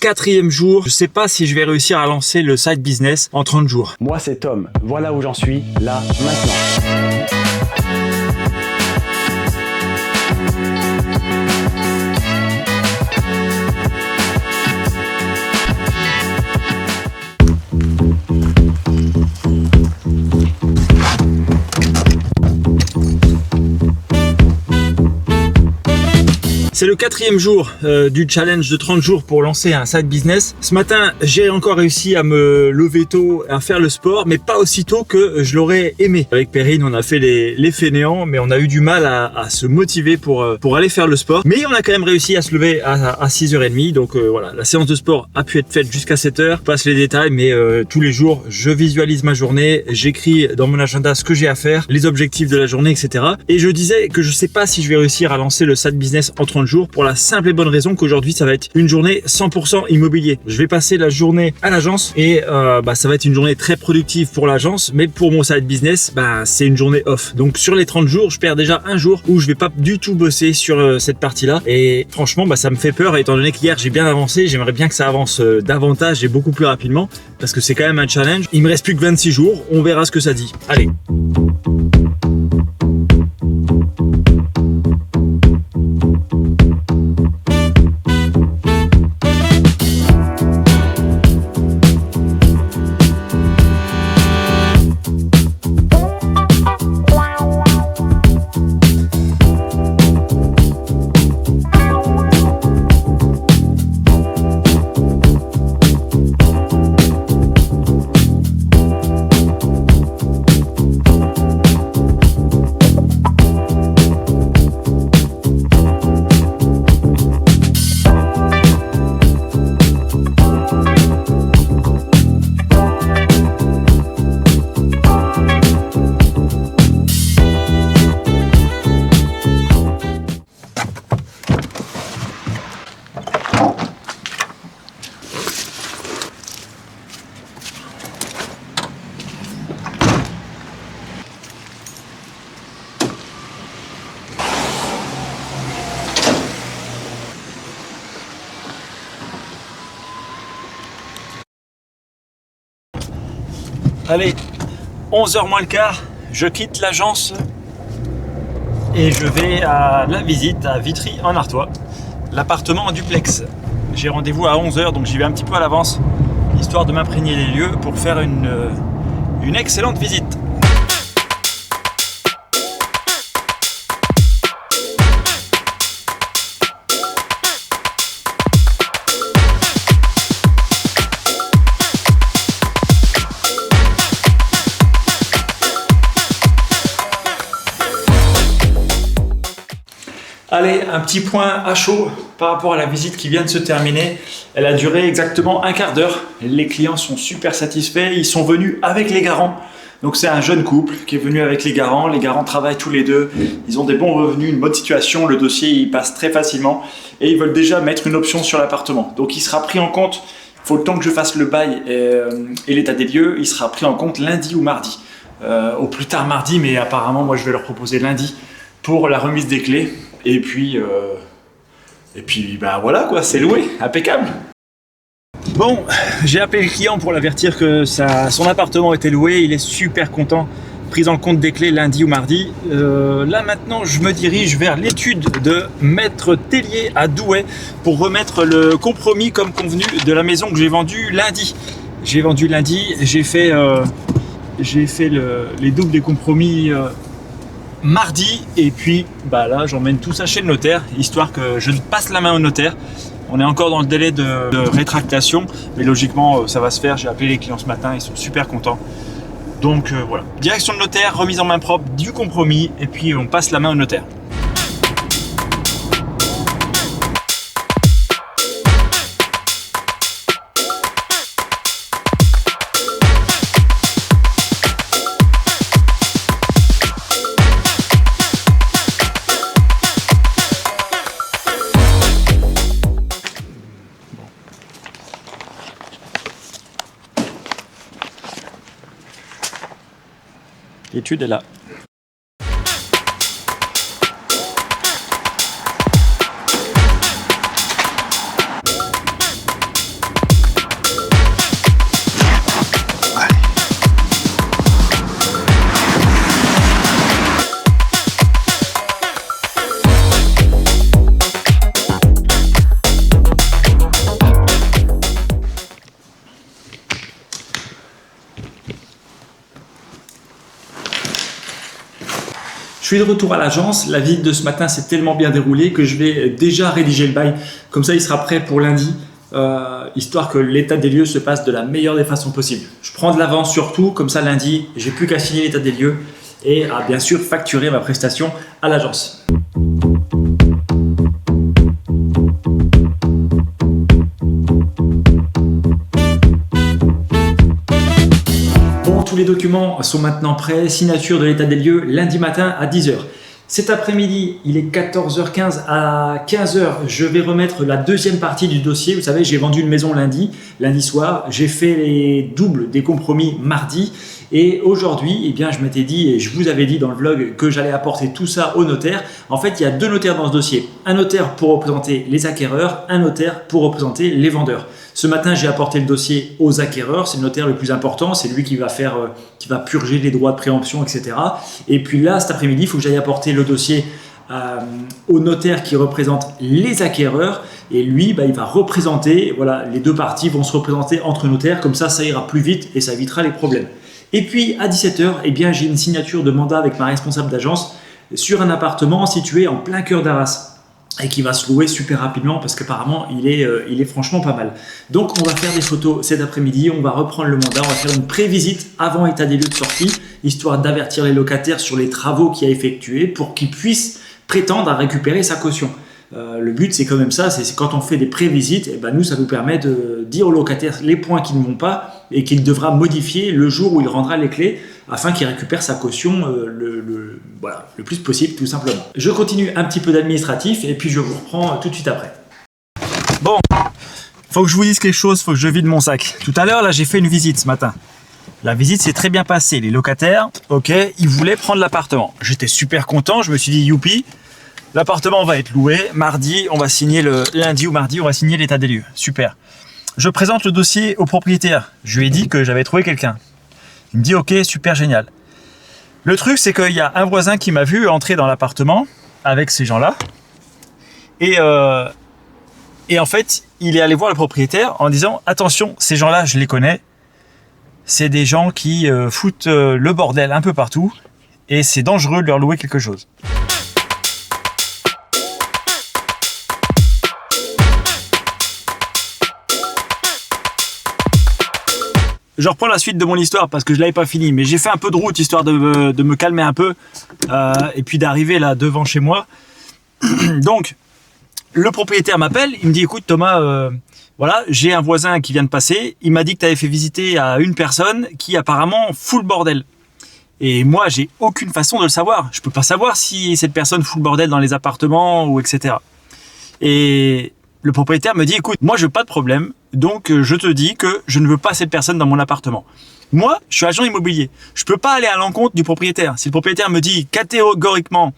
4e jour. Je sais pas si je vais réussir à lancer le side business en 30 jours. Moi c'est Tom, voilà où j'en suis, là, maintenant. C'est le 4e jour du challenge de 30 jours pour lancer un side business. Ce matin, j'ai encore réussi à me lever tôt, à faire le sport, mais pas aussi tôt que je l'aurais aimé. Avec Perrine, on a fait les fainéants, mais on a eu du mal à se motiver pour aller faire le sport. Mais on a quand même réussi à se lever à 6h30. Donc voilà, la séance de sport a pu être faite jusqu'à 7h. Je passe les détails, mais tous les jours, je visualise ma journée, j'écris dans mon agenda ce que j'ai à faire, les objectifs de la journée, etc. Et je disais que je sais pas si je vais réussir à lancer le side business en 30 jours pour la simple et bonne raison qu'aujourd'hui ça va être une journée 100% immobilier. Je vais passer la journée à l'agence et ça va être une journée très productive pour l'agence, mais pour mon side business, c'est une journée off. Donc sur les 30 jours, je perds déjà un jour où je vais pas du tout bosser sur cette partie-là. Et franchement, ça me fait peur étant donné qu'hier j'ai bien avancé. J'aimerais bien que ça avance davantage et beaucoup plus rapidement parce que c'est quand même un challenge. Il me reste plus que 26 jours. On verra ce que ça dit. Allez. Allez, 11h moins le quart, je quitte l'agence et je vais à la visite à Vitry en Artois, l'appartement en duplex. J'ai rendez-vous à 11h, donc j'y vais un petit peu à l'avance, histoire de m'imprégner des lieux pour faire une excellente visite. Allez, un petit point à chaud par rapport à la visite qui vient de se terminer. Elle a duré exactement un quart d'heure. Les clients sont super satisfaits. Ils sont venus avec les garants. Donc c'est un jeune couple qui est venu avec les garants. Les garants travaillent tous les deux. Ils ont des bons revenus, une bonne situation. Le dossier il passe très facilement. Et ils veulent déjà mettre une option sur l'appartement. Donc il sera pris en compte, il faut le temps que je fasse le bail et l'état des lieux, il sera pris en compte lundi ou mardi. Au plus tard mardi, mais apparemment moi je vais leur proposer lundi pour la remise des clés. Et puis voilà quoi, c'est loué, impeccable. Bon, j'ai appelé le client pour l'avertir que son appartement était loué, il est super content. Prise en compte des clés lundi ou mardi. Là maintenant, je me dirige vers l'étude de Maître Tellier à Douai pour remettre le compromis comme convenu de la maison que j'ai vendue lundi. J'ai vendu lundi, j'ai fait les doubles des compromis mardi et puis là j'emmène tout ça chez le notaire histoire que je passe la main au notaire. On est encore dans le délai de rétractation mais logiquement ça va se faire. J'ai appelé les clients ce matin, ils sont super contents. Donc voilà, direction de notaire, remise en main propre du compromis et puis on passe la main au notaire. L'étude est là. suis de retour à l'agence. La visite de ce matin s'est tellement bien déroulée que je vais déjà rédiger le bail. Comme ça, il sera prêt pour lundi, histoire que l'état des lieux se passe de la meilleure des façons possibles. Je prends de l'avance sur tout, comme ça lundi, j'ai plus qu'à signer l'état des lieux et à bien sûr facturer ma prestation à l'agence. Tous les documents sont maintenant prêts, signature de l'état des lieux lundi matin à 10h. Cet après-midi, il est 14h15, à 15h, je vais remettre la deuxième partie du dossier. Vous savez, j'ai vendu une maison lundi soir, j'ai fait les doubles des compromis mardi et aujourd'hui, eh bien, je m'étais dit et je vous avais dit dans le vlog que j'allais apporter tout ça au notaire. En fait, il y a deux notaires dans ce dossier. Un notaire pour représenter les acquéreurs, un notaire pour représenter les vendeurs. Ce matin, j'ai apporté le dossier aux acquéreurs, c'est le notaire le plus important, c'est lui qui va purger les droits de préemption, etc. Et puis là, cet après-midi, il faut que j'aille apporter le dossier au notaire qui représente les acquéreurs et lui, il va représenter, voilà, les deux parties vont se représenter entre notaires, comme ça ira plus vite et ça évitera les problèmes. Et puis à 17h, eh bien, j'ai une signature de mandat avec ma responsable d'agence sur un appartement situé en plein cœur d'Arras et qui va se louer super rapidement parce qu'apparemment il est franchement pas mal. Donc on va faire des photos cet après-midi, on va reprendre le mandat, on va faire une pré-visite avant état des lieux de sortie, histoire d'avertir les locataires sur les travaux qu'il y a effectués pour qu'ils puissent prétendre à récupérer sa caution. Le but c'est quand même ça, c'est quand on fait des pré-visites, et nous ça nous permet de dire aux locataires les points qui ne vont pas et qu'il devra modifier le jour où il rendra les clés afin qu'il récupère sa caution le plus possible tout simplement. Je continue un petit peu d'administratif et puis je vous reprends tout de suite après. Bon, faut que je vous dise quelque chose, faut que je vide mon sac. Tout à l'heure là j'ai fait une visite ce matin. La visite s'est très bien passée, les locataires, ok, ils voulaient prendre l'appartement. J'étais super content, je me suis dit youpi, l'appartement va être loué, mardi on va signer lundi ou mardi on va signer l'état des lieux, super. Je présente le dossier au propriétaire, je lui ai dit que j'avais trouvé quelqu'un. Il me dit ok, super génial. Le truc c'est qu'il y a un voisin qui m'a vu entrer dans l'appartement avec ces gens-là et en fait il est allé voir le propriétaire en disant attention, ces gens-là je les connais, c'est des gens qui foutent le bordel un peu partout et c'est dangereux de leur louer quelque chose. Je reprends la suite de mon histoire parce que je l'avais pas fini, mais j'ai fait un peu de route histoire de me calmer un peu et puis d'arriver là devant chez moi. Donc, le propriétaire m'appelle, il me dit écoute Thomas, voilà, j'ai un voisin qui vient de passer, il m'a dit que tu avais fait visiter à une personne qui apparemment fout le bordel. Et moi, j'ai aucune façon de le savoir. Je peux pas savoir si cette personne fout le bordel dans les appartements ou etc. Et le propriétaire me dit écoute, moi je veux pas de problème, donc je te dis que je ne veux pas cette personne dans mon appartement. Moi, je suis agent immobilier, je peux pas aller à l'encontre du propriétaire. Si le propriétaire me dit catégoriquement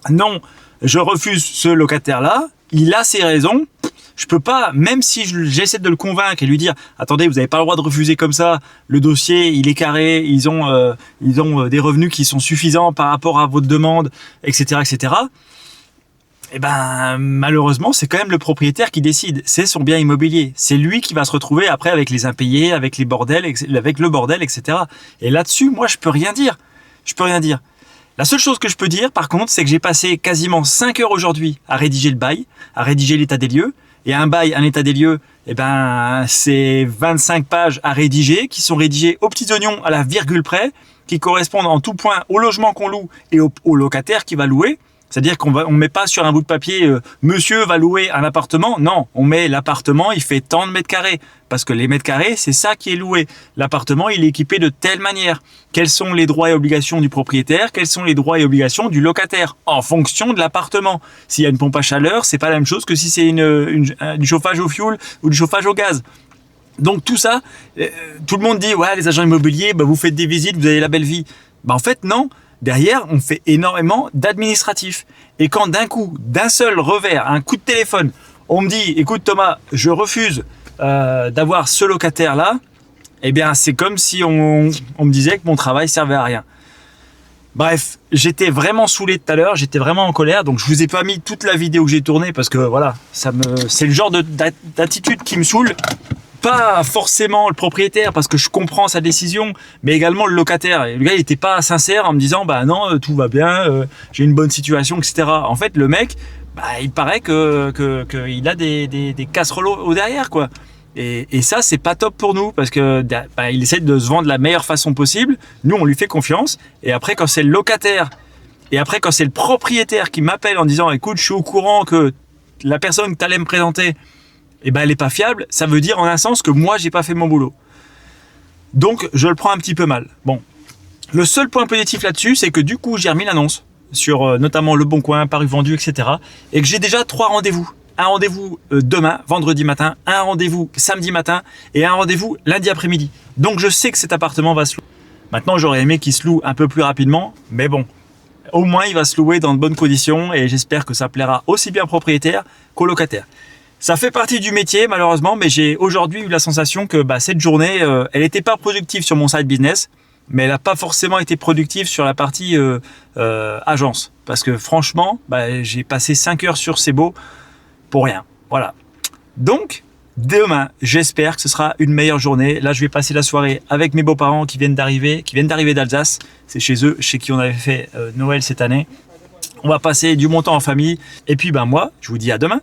non, je refuse ce locataire-là, il a ses raisons. Je peux pas, même si j'essaie de le convaincre et lui dire attendez, vous n'avez pas le droit de refuser comme ça, le dossier il est carré, ils ont des revenus qui sont suffisants par rapport à votre demande, etc. etc. Eh ben, malheureusement, c'est quand même le propriétaire qui décide. C'est son bien immobilier. C'est lui qui va se retrouver après avec les impayés, avec les bordels, avec le bordel, etc. Et là-dessus, moi, je peux rien dire. Je peux rien dire. La seule chose que je peux dire, par contre, c'est que j'ai passé quasiment 5 heures aujourd'hui à rédiger le bail, à rédiger l'état des lieux. Et un bail, un état des lieux, eh ben, c'est 25 pages à rédiger, qui sont rédigées aux petits oignons à la virgule près, qui correspondent en tout point au logement qu'on loue et au locataire qui va louer. C'est-à-dire qu'on met pas sur un bout de papier monsieur va louer un appartement. Non, on met l'appartement, il fait tant de mètres carrés. Parce que les mètres carrés, c'est ça qui est loué. L'appartement, il est équipé de telle manière. Quels sont les droits et obligations du propriétaire? Quels sont les droits et obligations du locataire? En fonction de l'appartement. S'il y a une pompe à chaleur, c'est pas la même chose que si c'est du chauffage au fioul ou du chauffage au gaz. Donc tout ça, tout le monde dit ouais, les agents immobiliers, vous faites des visites, vous avez la belle vie. En fait non. Derrière, on fait énormément d'administratif. Et quand d'un coup, d'un seul revers, un coup de téléphone, on me dit, écoute Thomas, je refuse d'avoir ce locataire-là, eh bien, c'est comme si on me disait que mon travail servait à rien. Bref, j'étais vraiment saoulé tout à l'heure, j'étais vraiment en colère, donc je vous ai pas mis toute la vidéo que j'ai tournée parce que voilà, c'est le genre d'attitude qui me saoule. pas forcément le propriétaire parce que je comprends sa décision, mais également le locataire. Et le gars, il était pas sincère en me disant bah non, tout va bien, j'ai une bonne situation, etc. En fait, le mec, il paraît qu'il a des casseroles au derrière, quoi. Et ça, c'est pas top pour nous parce que il essaie de se vendre de la meilleure façon possible. Nous, on lui fait confiance. Et après, quand c'est le locataire et après, quand c'est le propriétaire qui m'appelle en disant écoute, je suis au courant que la personne que tu allais me présenter, elle est pas fiable, ça veut dire en un sens que moi, j'ai pas fait mon boulot. Donc, je le prends un petit peu mal. Bon. Le seul point positif là-dessus, c'est que du coup, j'ai remis l'annonce sur notamment Le Bon Coin, Paris Vendu, etc. Et que j'ai déjà 3 rendez-vous. Un rendez-vous demain, vendredi matin, un rendez-vous samedi matin et un rendez-vous lundi après-midi. Donc je sais que cet appartement va se louer. Maintenant, j'aurais aimé qu'il se loue un peu plus rapidement, mais bon, au moins il va se louer dans de bonnes conditions et j'espère que ça plaira aussi bien au propriétaire qu'au locataire. Ça fait partie du métier malheureusement, mais j'ai aujourd'hui eu la sensation que cette journée, elle n'était pas productive sur mon side business, mais elle n'a pas forcément été productive sur la partie agence. Parce que franchement, j'ai passé 5 heures sur Sebo pour rien. Voilà. Donc, demain, j'espère que ce sera une meilleure journée. Là, je vais passer la soirée avec mes beaux-parents qui viennent d'arriver d'Alsace. C'est chez eux, chez qui on avait fait Noël cette année. On va passer du bon temps en famille. Et puis, moi, je vous dis à demain.